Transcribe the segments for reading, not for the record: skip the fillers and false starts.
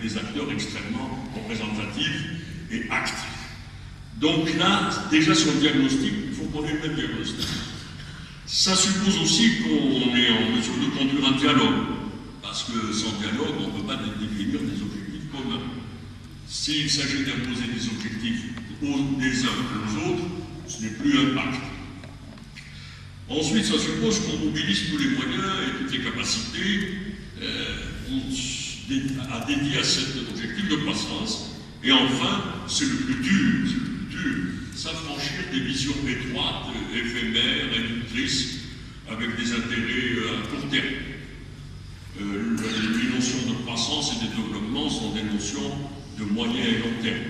des acteurs extrêmement représentatifs et actifs. Donc là, déjà sur le diagnostic, il faut qu'on ait le même diagnostic. Ça suppose aussi qu'on est en mesure de conduire un dialogue, parce que sans dialogue, on ne peut pas définir des objectifs communs. S'il s'agit d'imposer des objectifs des uns aux autres, ce n'est plus un pacte. Ensuite, ça suppose qu'on mobilise tous les moyens et toutes les capacités à dédier à cet objectif de croissance. Et enfin, c'est le plus dur, s'affranchir des visions étroites, éphémères, réductrices, avec des intérêts à court terme. Les notions de croissance et de développement sont des notions de moyen et long terme.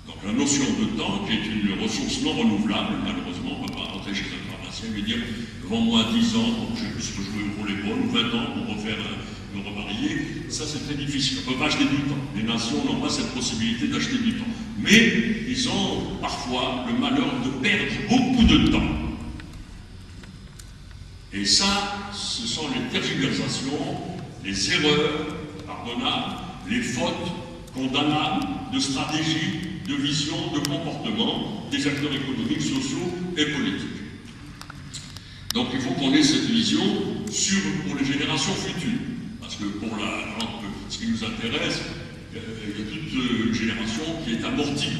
Donc la notion de temps, qui est une ressource non renouvelable, malheureusement, on ne peut pas rentrer chez un pharmacien et lui dire vends-moi 10 ans pour que je puisse rejouer au volleyball, ou 20 ans pour me remarier. Ça, c'est très difficile. On ne peut pas acheter du temps. Les nations n'ont pas cette possibilité d'acheter du temps. Mais ils ont parfois le malheur de perdre beaucoup de temps. Et ça, ce sont les tergiversations, les erreurs pardonnables, les fautes condamnables de stratégie, de vision, de comportement des acteurs économiques, sociaux et politiques. Donc il faut qu'on ait cette vision pour les générations futures. Parce que pour ce qui nous intéresse, il y a toute une génération qui est amortie,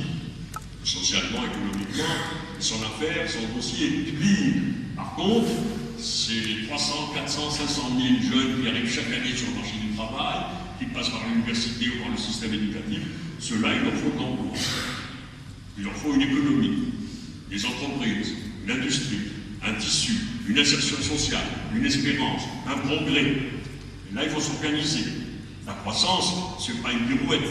socialement, économiquement, son affaire, son dossier est libre. Par contre, ces 300, 400, 500 000 jeunes qui arrivent chaque année sur le marché du travail, qui passent par l'université ou par le système éducatif, ceux-là, il leur faut de l'emploi. Il leur faut une économie, des entreprises, une industrie, un tissu, une insertion sociale, une espérance, un progrès. Et là, il faut s'organiser. La croissance, ce n'est pas une pirouette,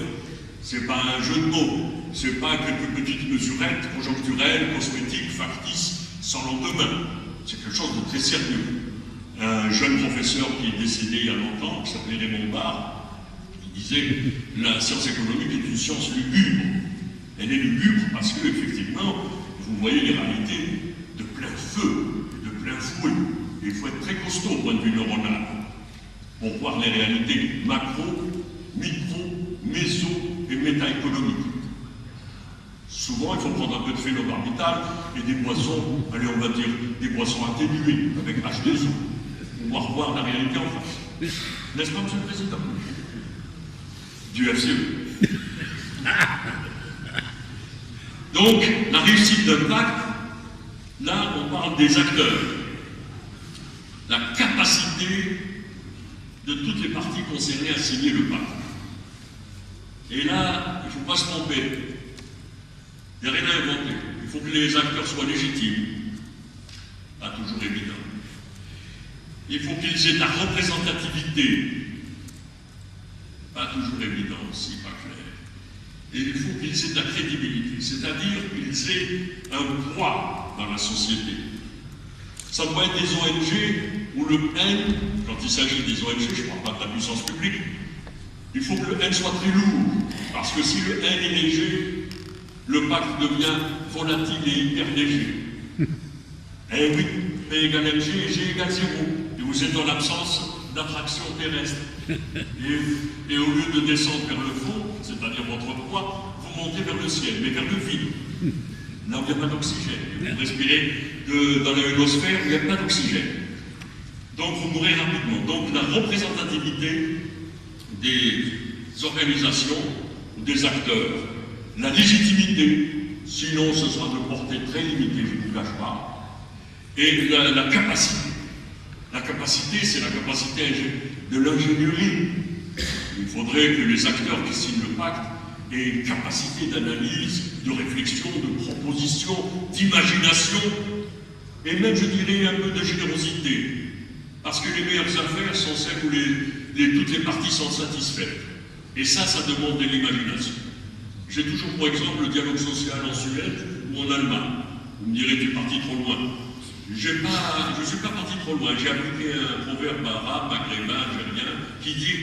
ce n'est pas un jeu de mots, ce n'est pas quelques petites mesurettes conjoncturelles, cosmétiques, factices, sans lendemain. C'est quelque chose de très sérieux. Un jeune professeur qui est décédé il y a longtemps, qui s'appelait Raymond Barre, il disait « La science économique est une science lugubre ». Elle est lugubre parce que, effectivement, vous voyez les réalités de plein feu, de plein fouet. Et il faut être très costaud au point de vue neuronal pour voir les réalités macro, micro, méso et méta-économiques. Souvent, il faut prendre un peu de phénobarbital et des boissons, allez, on va dire, des boissons atténuées, avec H2O, pour pouvoir voir la réalité en face. N'est-ce pas, Monsieur le Président? Du FCE. Donc, la réussite d'un pacte, là, on parle des acteurs. La capacité de toutes les parties concernées à signer le pacte. Et là, il ne faut pas se tromper. Il n'y a rien à inventer. Il faut que les acteurs soient légitimes. Pas toujours évident. Il faut qu'ils aient la représentativité. Pas toujours évident aussi, pas clair. Et il faut qu'ils aient de la crédibilité, c'est-à-dire qu'ils aient un poids dans la société. Ça doit être des ONG où le N, quand il s'agit des ONG, je ne parle pas de la puissance publique, il faut que le N soit très lourd, parce que si le N est léger, le pacte devient volatile et hyper léger. Eh oui, P égale mg et G égale 0, et vous êtes en absence d'attraction terrestre. Et au lieu de descendre vers le fond, c'est-à-dire votre poids, vous montez vers le ciel, mais vers le vide. Là où il n'y a pas d'oxygène. Vous respirez dans l'ionosphère où il n'y a pas d'oxygène. Donc vous mourrez rapidement. Donc la représentativité des organisations, des acteurs, la légitimité, sinon ce sera de portée très limitée, je ne vous cache pas, et la capacité. La capacité, c'est la capacité de l'ingénierie. Il faudrait que les acteurs qui signent le pacte aient une capacité d'analyse, de réflexion, de proposition, d'imagination, et même, je dirais, un peu de générosité. Parce que les meilleures affaires sont celles où toutes les parties sont satisfaites. Et ça demande de l'imagination. J'ai toujours pour exemple le dialogue social en Suède ou en Allemagne. Vous me direz, tu es parti trop loin. Je ne suis pas parti trop loin. J'ai appliqué un proverbe arabe, maghrébin, algérien, qui dit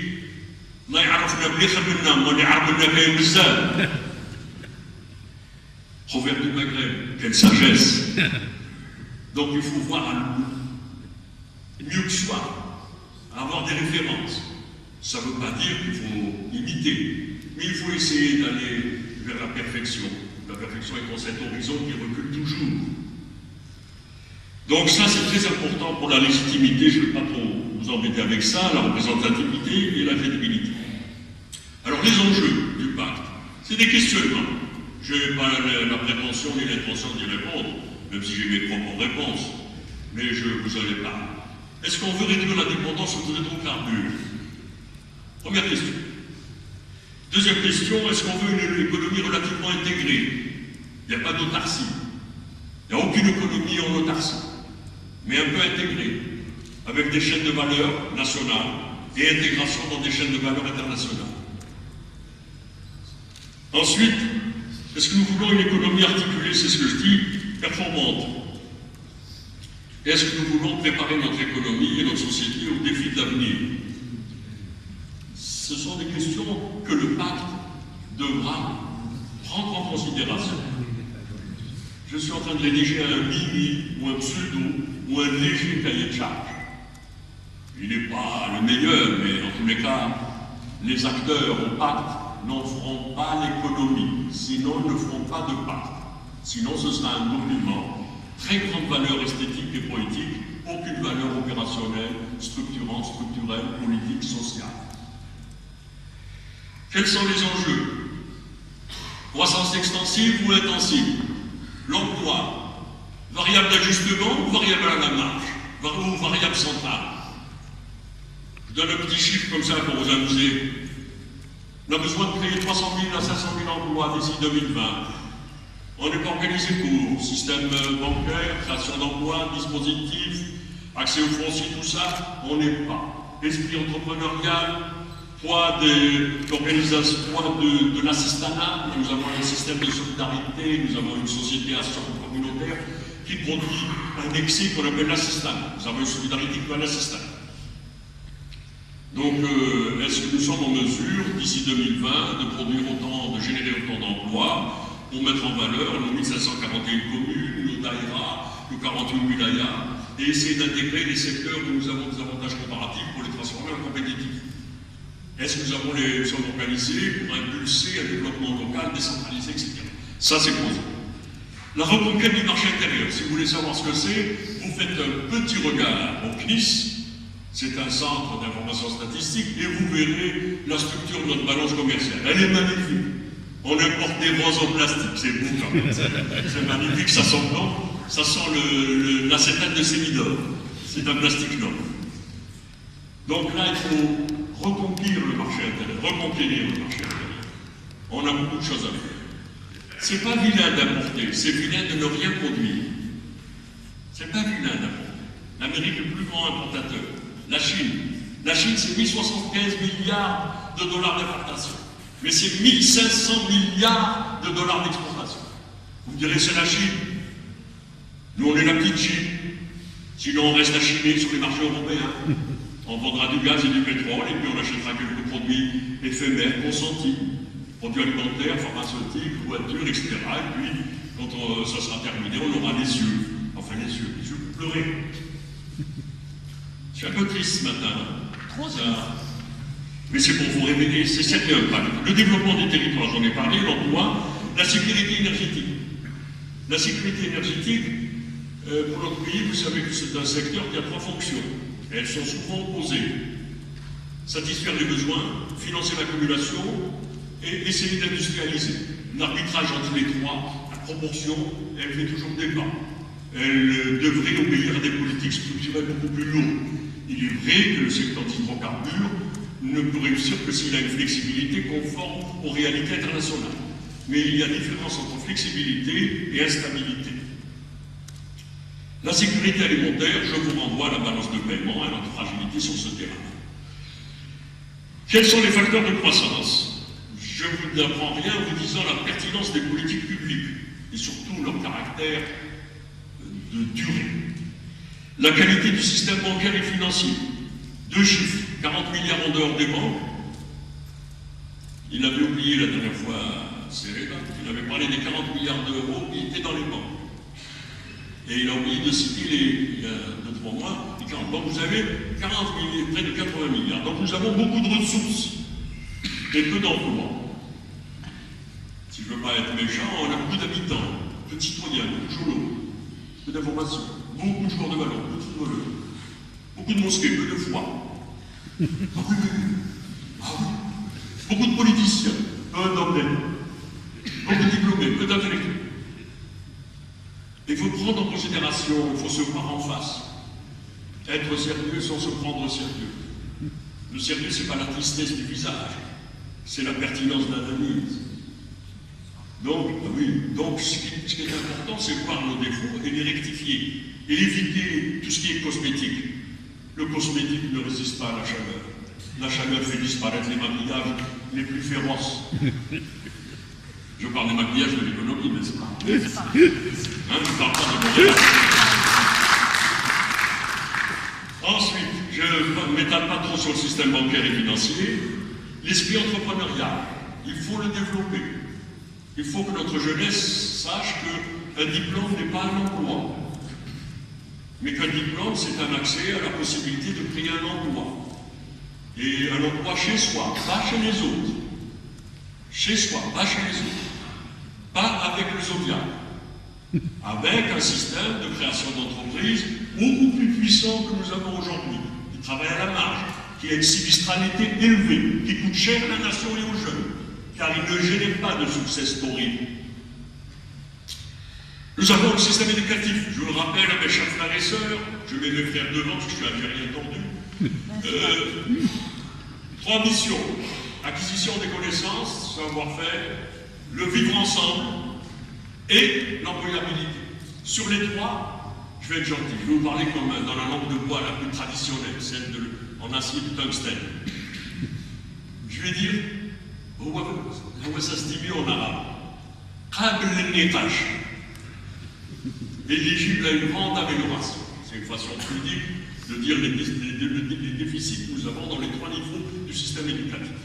proverbe du Maghreb, quelle sagesse. Donc il faut voir à soit, à avoir des références. Ça ne veut pas dire qu'il faut imiter, mais il faut essayer d'aller vers la perfection. La perfection étant cet horizon qui recule toujours. Donc ça, c'est très important pour la légitimité, je ne vais pas trop vous embêter avec ça, la représentativité et la crédibilité. Alors les enjeux du pacte, c'est des questionnements. Je n'ai pas la prétention ni l'intention d'y répondre, même si j'ai mes propres réponses, mais je vous en ai parlé. Est-ce qu'on veut réduire la dépendance aux hydrocarbures? Première question. Deuxième question, est-ce qu'on veut une économie relativement intégrée? Il n'y a pas d'autarcie. Il n'y a aucune économie en autarcie, mais un peu intégrée, avec des chaînes de valeur nationales et intégration dans des chaînes de valeur internationales. Ensuite, est-ce que nous voulons une économie articulée, c'est ce que je dis, performante? Est-ce que nous voulons préparer notre économie et notre société aux défis de l'avenir? Ce sont des questions que le pacte devra prendre en considération. Je suis en train de rédiger un mini ou un pseudo ou un léger cahier de charge. Il n'est pas le meilleur, mais en tous les cas, les acteurs au pacte n'en feront pas l'économie, sinon ils ne feront pas de pacte. Sinon ce sera un document, très grande valeur esthétique et politique, aucune valeur opérationnelle, structurante, structurelle, politique, sociale. Quels sont les enjeux? Croissance extensive ou intensive? L'emploi, variable d'ajustement ou variable à la marge, ou variable centrale? Je donne un petit chiffre comme ça pour vous amuser. On a besoin de créer 300 000 à 500 000 emplois d'ici 2020. On n'est pas organisé pour système bancaire, création d'emplois, dispositifs, accès aux fonciers, tout ça, on n'est pas. Esprit entrepreneurial, poids d'organisation, poids de l'assistanat, nous avons un système de solidarité, nous avons une société à sorte communautaire qui produit un excès qu'on appelle l'assistanat. Nous avons une solidarité qui va l'assistanat. Donc, est-ce que nous sommes en mesure, d'ici 2020, de produire autant, de générer autant d'emplois pour mettre en valeur nos 1541 communes, nos daïras, nos 48 wilayas, et essayer d'intégrer les secteurs où nous avons des avantages comparatifs pour les transformer en compétitifs? Est-ce que nous sommes organisés pour impulser un développement local, décentralisé, etc. Ça, c'est posé. La reconquête du marché intérieur, si vous voulez savoir ce que c'est, vous faites un petit regard au CNIS, c'est un centre d'information statistique, et vous verrez la structure de notre balance commerciale. Elle est magnifique. On importe des roses en plastique, c'est beau quand même. C'est magnifique, ça sent blanc, ça sent l'acétate de sémidor. C'est un plastique noble. Donc là, il faut reconquérir le marché intérieur, reconquérir le marché intérieur. On a beaucoup de choses à faire. C'est pas vilain d'importer, c'est vilain de ne rien produire. C'est pas vilain d'importer. L'Amérique est le plus grand importateur. La Chine, c'est 1075 milliards de dollars d'importation. Mais c'est 1500 milliards de dollars d'exportation. Vous me direz, c'est la Chine. Nous, on est la petite Chine. Sinon, on reste à chiner sur les marchés européens. On vendra du gaz et du pétrole, et puis on achètera quelques produits éphémères, consentis. Produits alimentaires, pharmaceutiques, voitures, etc. Et puis, quand ça sera terminé, on aura les yeux. Enfin, les yeux pour pleurer. Je suis un peu triste ce matin. 3 heures. Mais c'est pour vous révéler, c'est ça qui est un pacte. Le développement des territoires, j'en ai parlé, l'emploi, la sécurité énergétique. La sécurité énergétique, pour notre pays, vous savez que c'est un secteur qui a 3 fonctions. Et elles sont souvent opposées. Satisfaire les besoins, financer l'accumulation et essayer d'industrialiser. L'arbitrage entre les 3, la proportion, elle fait toujours débat. Elle devrait obéir à des politiques structurelles beaucoup plus lourdes. Il est vrai que le secteur des hydrocarbures ne peut réussir que s'il a une flexibilité conforme aux réalités internationales. Mais il y a différence entre flexibilité et instabilité. La sécurité alimentaire, je vous renvoie à la balance de paiement et à notre fragilité sur ce terrain. Quels sont les facteurs de croissance? Je ne vous apprends rien en vous disant la pertinence des politiques publiques et surtout leur caractère de durée. La qualité du système bancaire et financier. 2 chiffres, 40 milliards en dehors des banques. Il avait oublié la dernière fois, c'est là, il avait parlé des 40 milliards d'euros qui étaient dans les banques. Et il a oublié de citer les 2-3 mois, les 40. Donc vous avez 40 milliards, près de 80 milliards. Donc nous avons beaucoup de ressources et peu d'emplois. Si je ne veux pas être méchant, on a beaucoup d'habitants, peu de citoyens, beaucoup de journaux, peu d'informations, beaucoup de joueurs de ballon, peu de footballeurs, beaucoup de mosquées, peu de foi. Ah oui, ah oui. Beaucoup de politiciens, peu d'hommes d'État, beaucoup de diplômés, peu d'intellectuels. Il faut prendre en considération, il faut se voir en face. Être sérieux sans se prendre au sérieux. Le sérieux, ce n'est pas la tristesse du visage, c'est la pertinence de l'analyse. Donc, oui, donc ce qui est important, c'est voir nos défauts et les rectifier. Et éviter tout ce qui est cosmétique. Le cosmétique ne résiste pas à la chaleur. La chaleur fait disparaître les maquillages les plus féroces. Je parle des maquillages de l'économie, n'est-ce pas? Hein, je ne parle pas de maquillage. Ensuite, je ne m'étale pas trop sur le système bancaire et financier. L'esprit entrepreneurial, il faut le développer. Il faut que notre jeunesse sache qu'un diplôme n'est pas un emploi. Mais qu'un diplôme, c'est un accès à la possibilité de créer un emploi. Et un emploi chez soi, pas chez les autres. Chez soi, pas chez les autres. Pas avec le Zodiac. Avec un système de création d'entreprise beaucoup plus puissant que nous avons aujourd'hui, qui travaille à la marge, qui a une sinistralité élevée, qui coûte cher à la nation et aux jeunes, car il ne génère pas de success story. Nous avons le système éducatif. Je le rappelle à mes chers frères et sœurs, je mets mes frères devant, parce que je suis algérien tordu. 3 missions. Acquisition des connaissances, savoir-faire, le vivre ensemble et l'employabilité. Sur les 3, je vais être gentil. Je vais vous parler comme dans la langue de bois la plus traditionnelle, celle en acier de tungstène. Je vais dire, ça se dit mieux en arabe. Éligible à une grande amélioration. C'est une façon ludique de dire les déficits que nous avons dans les 3 niveaux du système éducatif.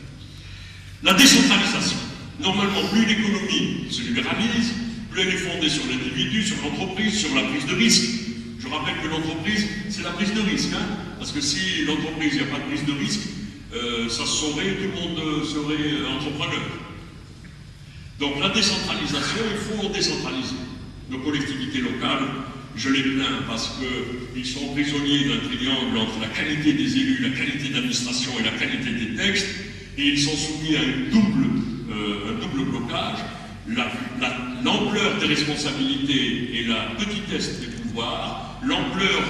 La décentralisation. Normalement, plus l'économie se libéralise, plus elle est fondée sur l'individu, sur l'entreprise, sur la prise de risque. Je rappelle que l'entreprise, c'est la prise de risque, hein, parce que si l'entreprise, il n'y a pas de prise de risque, ça se saurait, tout le monde serait entrepreneur. Donc la décentralisation, il faut décentraliser. Nos collectivités locales, je les plains parce qu'ils sont prisonniers d'un triangle entre la qualité des élus, la qualité d'administration et la qualité des textes, et ils sont soumis à un double blocage, l'ampleur des responsabilités et la petitesse des pouvoirs, l'ampleur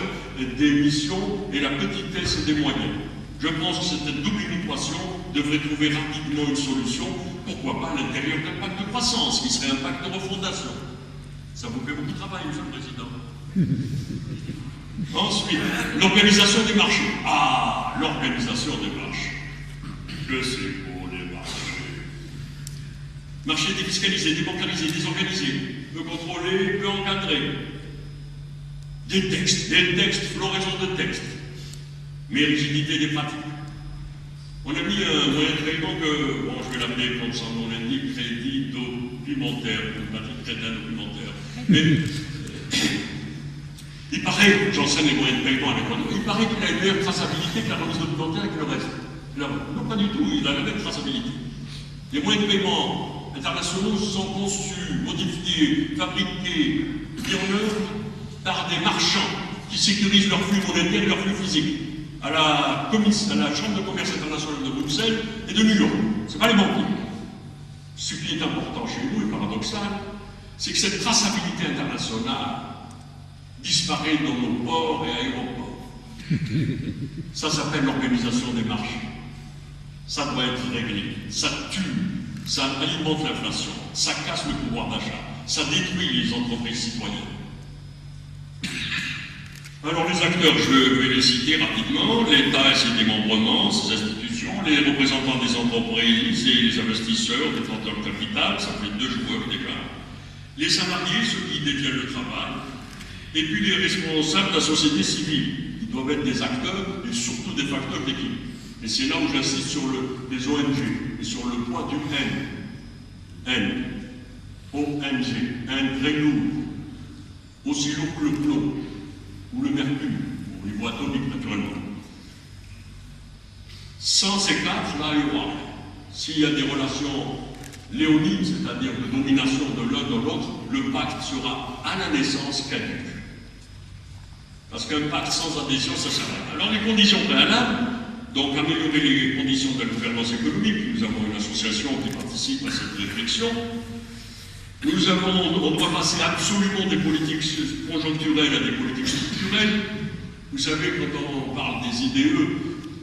des missions et la petitesse des moyens. Je pense que cette double innovation devrait trouver rapidement une solution, pourquoi pas à l'intérieur d'un pacte de croissance, qui serait un pacte de refondation. Ça vous fait beaucoup de travail, Monsieur le Président. Ensuite, l'organisation des marchés. Ah, l'organisation des marchés. Que c'est pour les marchés. Marché défiscalisé, débancarisé, désorganisé, peu contrôlé, peu encadré. Des textes, floraison de textes, mais rigidité des pratiques. On a mis un moyen de paiement que, bon, je vais l'appeler comme son nom l'indique, crédit documentaire, crédit documentaire. Mais il paraît, j'enseigne les moyens de paiement à l'école, il paraît qu'il a une meilleure traçabilité que la remise documentaire et que le reste. Non, pas du tout, il a la même traçabilité. Les moyens de paiement internationaux sont conçus, modifiés, fabriqués, mis en œuvre par des marchands qui sécurisent leur flux monétaire et leur flux physique à la Chambre de commerce internationale de Bruxelles et de New York. Ce n'est pas les banquiers. Ce qui est important chez nous et paradoxal, c'est que cette traçabilité internationale disparaît dans nos ports et aéroports. Ça s'appelle l'organisation des marchés. Ça doit être réglé. Ça tue, ça alimente l'inflation, ça casse le pouvoir d'achat, ça détruit les entreprises citoyennes. Alors les acteurs, je vais les citer rapidement, l'État et ses démembrements, ses institutions, les représentants des entreprises et les investisseurs, les détenteurs de capital, ça fait 2 joueurs déjà, les salariés, ceux qui détiennent le travail, et puis les responsables de la société civile, qui doivent être des acteurs et surtout des facteurs d'équipe. Et c'est là où j'insiste sur les ONG et sur le poids du N. ONG, un très lourd. aussi lourd que le plomb ou le mercure, au niveau atomique naturellement. Sans ces quatre, là, il y aura. S'il y a des relations léonides, c'est-à-dire de domination de l'un dans l'autre, le pacte sera à la naissance caduque. Parce qu'un pacte sans adhésion, ça sert à rien. Alors les conditions préalables, donc améliorer les conditions de la gouvernance économique, nous avons une association qui participe à cette réflexion. On doit passer absolument des politiques conjoncturelles à des politiques structurelles. Vous savez, quand on parle des IDE,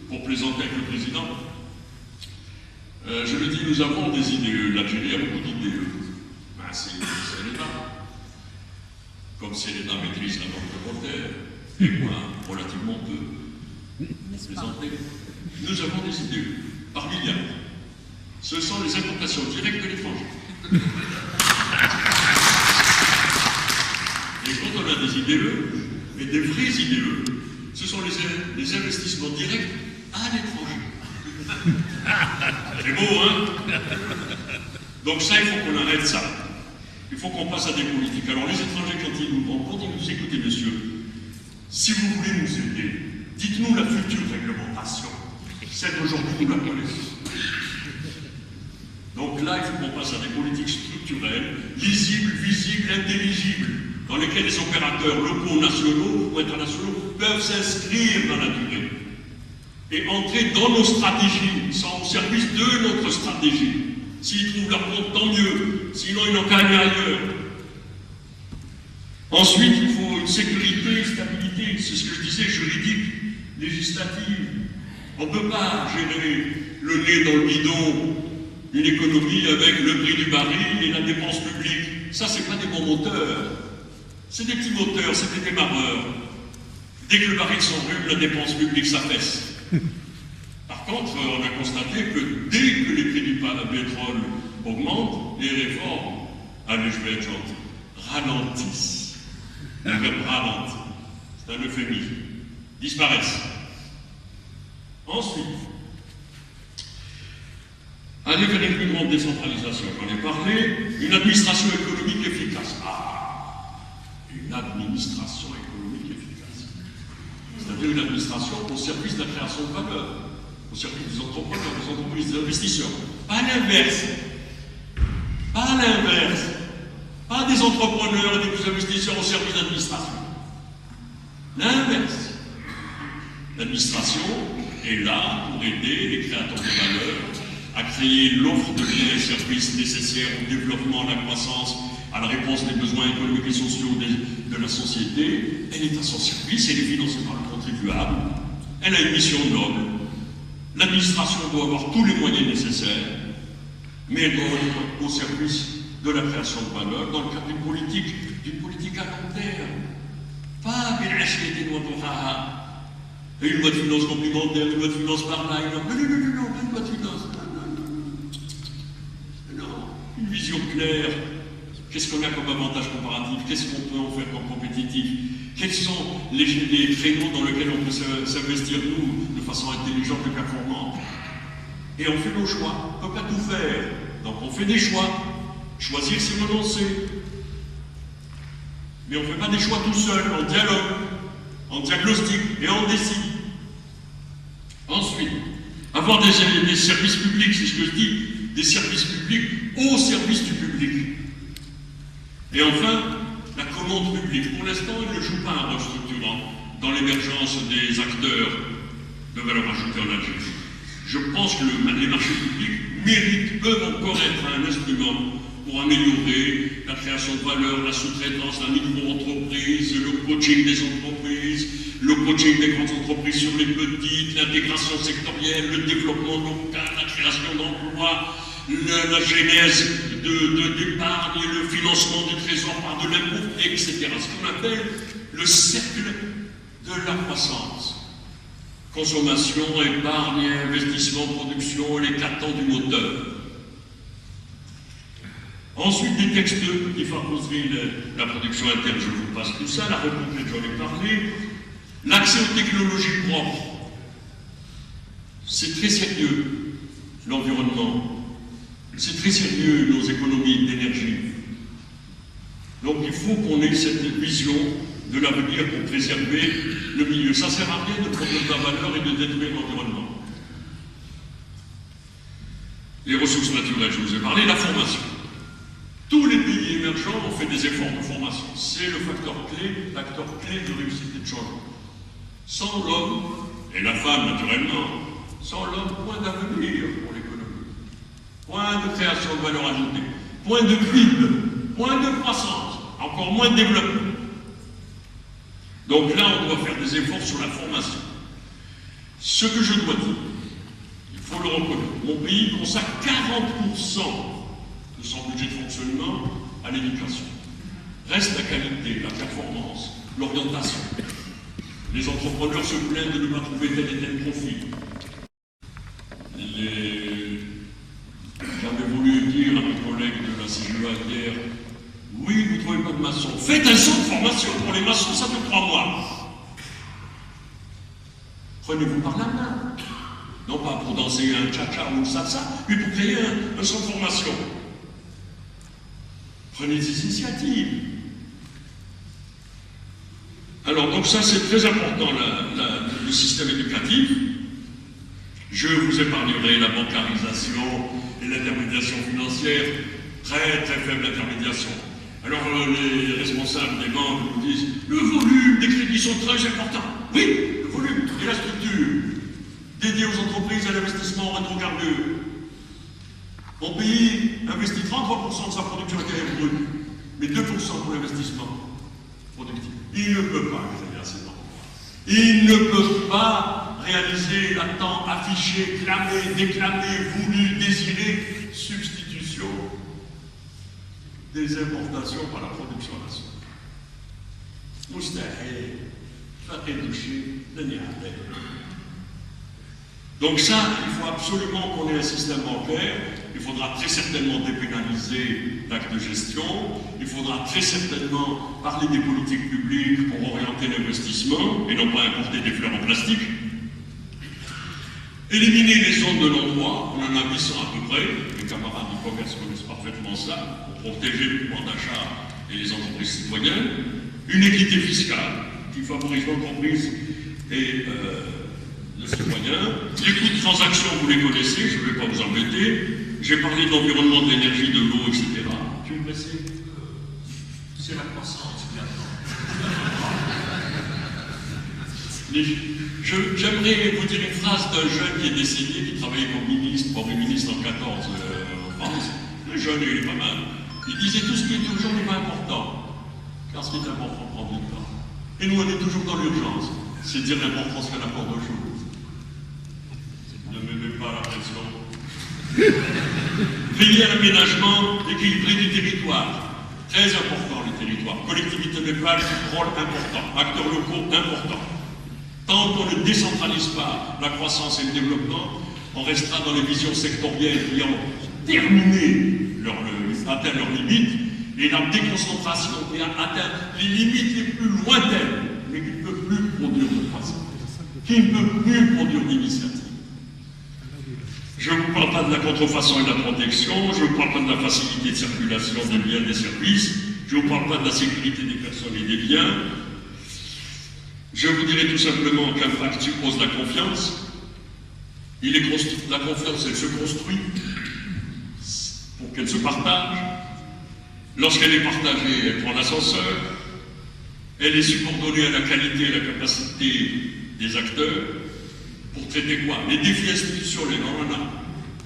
pour plaisanter avec le président, je le dis, nous avons des IDE. L'Algérie a beaucoup d'IDE. Ben, c'est l'État. Comme si l'État maîtrise la banque volontaire, et moi, relativement peu. Plaisanter. Nous avons des IDE, par milliards. Ce sont les importations directes de l'étranger. Et quand on a des IDE, mais des vrais IDE, ce sont les investissements directs à l'étranger. C'est beau, hein? Donc ça, il faut qu'on arrête ça. Il faut qu'on passe à des politiques. Alors les étrangers, quand ils nous rencontrent, ils nous écoutent, monsieur. Si vous voulez nous aider, dites-nous la future réglementation. Celle d'aujourd'hui, nous la connaissons. Donc là, il faut qu'on passe à des politiques structurelles, lisibles, visibles, intelligibles, dans lesquelles les opérateurs locaux, nationaux ou internationaux peuvent s'inscrire dans la durée et entrer dans nos stratégies, sont au service de notre stratégie. S'ils trouvent leur compte, tant mieux, sinon ils n'ont qu'à aller ailleurs. Ensuite, il faut une sécurité, stabilité, c'est ce que je disais, juridique, législative. On ne peut pas gérer le nez dans le bidon une économie avec le prix du baril et la dépense publique. Ça, c'est pas des bons moteurs. C'est des petits moteurs, c'est des démarreurs. Dès que le baril s'enrhume, la dépense publique s'affaisse. Par contre, on a constaté que dès que les prix du pétrole augmentent, les réformes, allez, je vais être gentil, ralentissent. Le verbe ralentit, c'est un euphémisme, disparaissent. Ensuite, aller vers une plus grande décentralisation, j'en ai parlé, une administration économique efficace. Ah, une administration économique efficace. C'est-à-dire une administration au service de la création de valeur, au service des entrepreneurs, des entreprises, des investisseurs. Pas l'inverse. Pas l'inverse. Pas des entrepreneurs et des investisseurs au service de l'administration. L'inverse. L'administration est là pour aider les créateurs de valeur à créer l'offre de biens et services nécessaires au développement, à la croissance, à la réponse des besoins économiques et sociaux de la société. Elle est à son service, elle est financée par le contribuable, elle a une mission noble. L'administration doit avoir tous les moyens nécessaires, mais elle doit être au service de la création de valeur dans le cadre d'une politique à long terme. Pas une loi de finances complémentaire, une loi de finances par là, non, pas une loi de finances. Non, une vision claire. Qu'est-ce qu'on a comme avantage comparatif? Qu'est-ce qu'on peut en faire comme compétitif? Quels sont les créneaux dans lesquels on peut s'investir, nous, de façon intelligente et performante? Et on fait nos choix. On ne peut pas tout faire. Donc on fait des choix. Choisir, c'est renoncer. Mais on ne fait pas des choix tout seul, on dialogue, on diagnostique et on décide. Ensuite, avoir des services publics, c'est ce que je dis, des services publics au service du public. Et enfin, la commande publique. Pour l'instant, il ne joue pas un rôle structurant dans l'émergence des acteurs de valeur ajoutée en Algérie. Je pense que les marchés publics peuvent encore être un instrument pour améliorer la création de valeur, la sous-traitance, la micro-entreprise, le coaching des entreprises, le coaching des grandes entreprises sur les petites, l'intégration sectorielle, le développement local, la création d'emplois, la genèse d'épargne, le financement du trésor par de l'impôt, etc. Ce qu'on appelle le cercle de la croissance. Consommation, épargne, investissement, production, les 4 temps du moteur. Ensuite, des textes qui favorisent la production interne, je vous passe tout ça, la reconquête, j'en ai parlé. L'accès aux technologies propres. C'est très sérieux, l'environnement. C'est très sérieux, nos économies d'énergie. Donc il faut qu'on ait cette vision de l'avenir pour préserver le milieu. Ça ne sert à rien de prendre de la valeur et de détruire l'environnement. Les ressources naturelles, je vous ai parlé, la formation. Tous les pays émergents ont fait des efforts de formation. C'est le facteur clé, l'acteur clé de réussite et de changement. Sans l'homme, et la femme naturellement, sans l'homme, point d'avenir pour l'économie. Point de création de valeur ajoutée. Point de PIB. Point de croissance. Encore moins de développement. Donc là, on doit faire des efforts sur la formation. Ce que je dois dire, il faut le reconnaître, mon pays consacre 40% de son budget de fonctionnement à l'éducation. Reste la qualité, la performance, l'orientation. Les entrepreneurs se plaignent de ne pas trouver tel et tel profil. J'avais voulu dire à mes collègues de la CGEA hier, oui, vous ne trouvez pas de maçon. Faites un centre de formation pour les maçons, ça fait 3 mois. Prenez-vous par la main. Non pas pour danser un cha-cha ou une salsa, mais pour créer un centre de formation. Prenez des initiatives. Alors, donc ça, c'est très important, le système éducatif. Je vous épargnerai la bancarisation et l'intermédiation financière, très faible intermédiation. Alors, les responsables des banques nous disent « Le volume des crédits sont très importants. » Oui, le volume et la structure dédiée aux entreprises et à l'investissement en rétrocarbures. Mon pays investit 33% de sa production intérieure brute, mais 2% pour l'investissement productif. Il ne peut pas créer assez d'emplois. Il ne peut pas réaliser la tant affichée, clamée, déclamée, voulue, désirée substitution des importations par la production nationale. Moustahil, Fatedouchi, Daniel. Donc ça, il faut absolument qu'on ait un système bancaire. Il faudra très certainement dépénaliser l'acte de gestion. Il faudra très certainement parler des politiques publiques pour orienter l'investissement et non pas importer des fleurs en plastique. Éliminer les zones de non-droit, on en a 800 à peu près. Les camarades du commerce connaissent parfaitement ça, pour protéger le pouvoir d'achat et les entreprises citoyennes. Une équité fiscale qui favorise l'entreprise et le citoyen. Les coûts de transaction, vous les connaissez, je ne vais pas vous embêter. J'ai parlé de l'environnement, de l'énergie, de l'eau, etc. Tu me laisses? C'est la croissance, J'aimerais vous dire une phrase d'un jeune qui est décédé, qui travaillait comme ministre, premier ministre en 14 en France. Le jeune, il est pas mal. Il disait tout ce qui est urgent n'est pas important, car ce qui est important prend du temps. Et nous, on est toujours dans l'urgence. C'est dire l'importance qu'elle apporte aux choses. Ne me mets pas la pression. Veiller à l'aménagement équilibré du territoire. Très important, le territoire. Collectivités locales, rôle important. Acteurs locaux, important. Tant qu'on ne décentralise pas la croissance et le développement, on restera dans les visions sectorielles qui ont atteint leurs limites, et la déconcentration qui a atteint les limites les plus lointaines, mais qui ne peut plus produire de croissance, qui ne peut plus produire d'initiative. Je ne vous parle pas de la contrefaçon et de la protection, je ne vous parle pas de la facilité de circulation des biens et des services, je ne vous parle pas de la sécurité des personnes et des biens. Je vous dirais tout simplement qu'un pacte suppose la confiance. La confiance, elle se construit pour qu'elle se partage. Lorsqu'elle est partagée, elle prend l'ascenseur. Elle est subordonnée à la qualité et à la capacité des acteurs. Pour traiter quoi? Les défis institutionnels, on en a.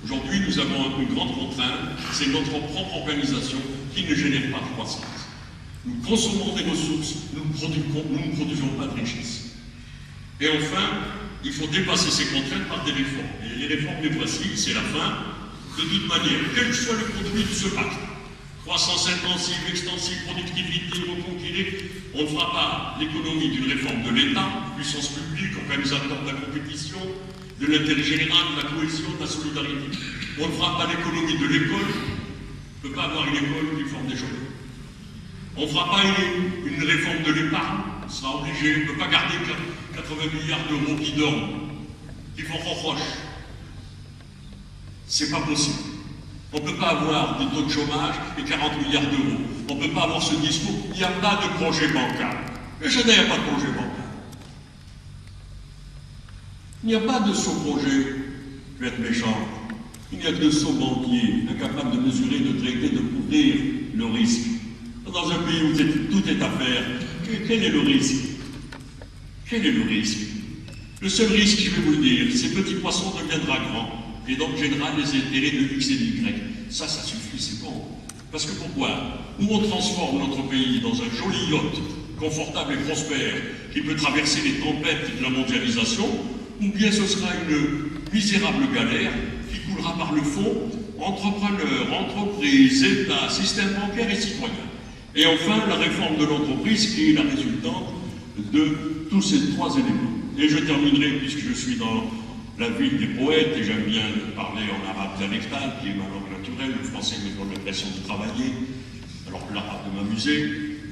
Aujourd'hui, nous avons une grande contrainte, c'est notre propre organisation qui ne génère pas de croissance. Nous consommons des ressources, nous ne produisons pas de richesse. Et enfin, il faut dépasser ces contraintes par des réformes. Et les réformes, les voici, c'est la fin. De toute manière, quel que soit le contenu de ce pacte, croissance intensive, extensive, productivité, reconquérir, on ne fera pas l'économie d'une réforme de l'État, puissance publique, organisateur de la compétition, de l'intérêt général, de la cohésion, de la solidarité. On ne fera pas l'économie de l'école. On ne peut pas avoir une école qui forme des gens. On ne fera pas une réforme de l'épargne, on sera obligé, on ne peut pas garder 80 milliards d'euros qui dorment, qui font roche. C'est pas possible. On ne peut pas avoir des taux de chômage et 40 milliards d'euros. On ne peut pas avoir ce discours. Il n'y a pas de projet bancal. Mais je n'ai pas de projet bancal. Il n'y a pas de saut projet. Je vais être méchant. Il n'y a que de sauts banquiers, incapables de mesurer, de traiter, de couvrir le risque. Dans un pays où tout est à faire, quel est le risque? Quel est le risque? Le seul risque, je vais vous le dire, ces petits poissons deviendra grands, et donc générera les intérêts de X et d'Y. Ça suffit, c'est bon. Parce que pourquoi? Ou on transforme notre pays dans un joli yacht, confortable et prospère, qui peut traverser les tempêtes de la mondialisation, ou bien ce sera une misérable galère qui coulera par le fond, entrepreneurs, entreprises, États, système bancaire et citoyens. Et enfin, la réforme de l'entreprise qui est la résultante de tous ces trois éléments. Et je terminerai, puisque je suis dans la ville des poètes, et j'aime bien parler en arabe dialectal, qui est ma langue naturelle, le français me donne l'impression de travailler, alors que l'arabe de m'amuser.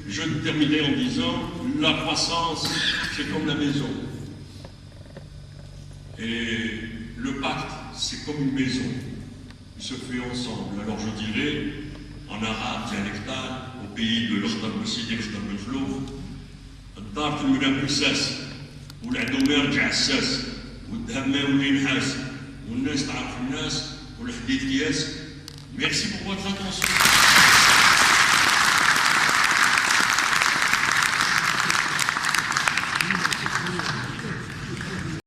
Je terminerai en disant, la croissance, c'est comme la maison. Et le pacte, c'est comme une maison. Il se fait ensemble. Alors je dirais, en arabe dialectal, au pays de l'Ordre Sidi Flouf, الدار تولي مساس والعدو ما يرجع الساس والذهب ما يولي نحاس والناس تعرف الناس والحديد كياس. Merci pour votre attention.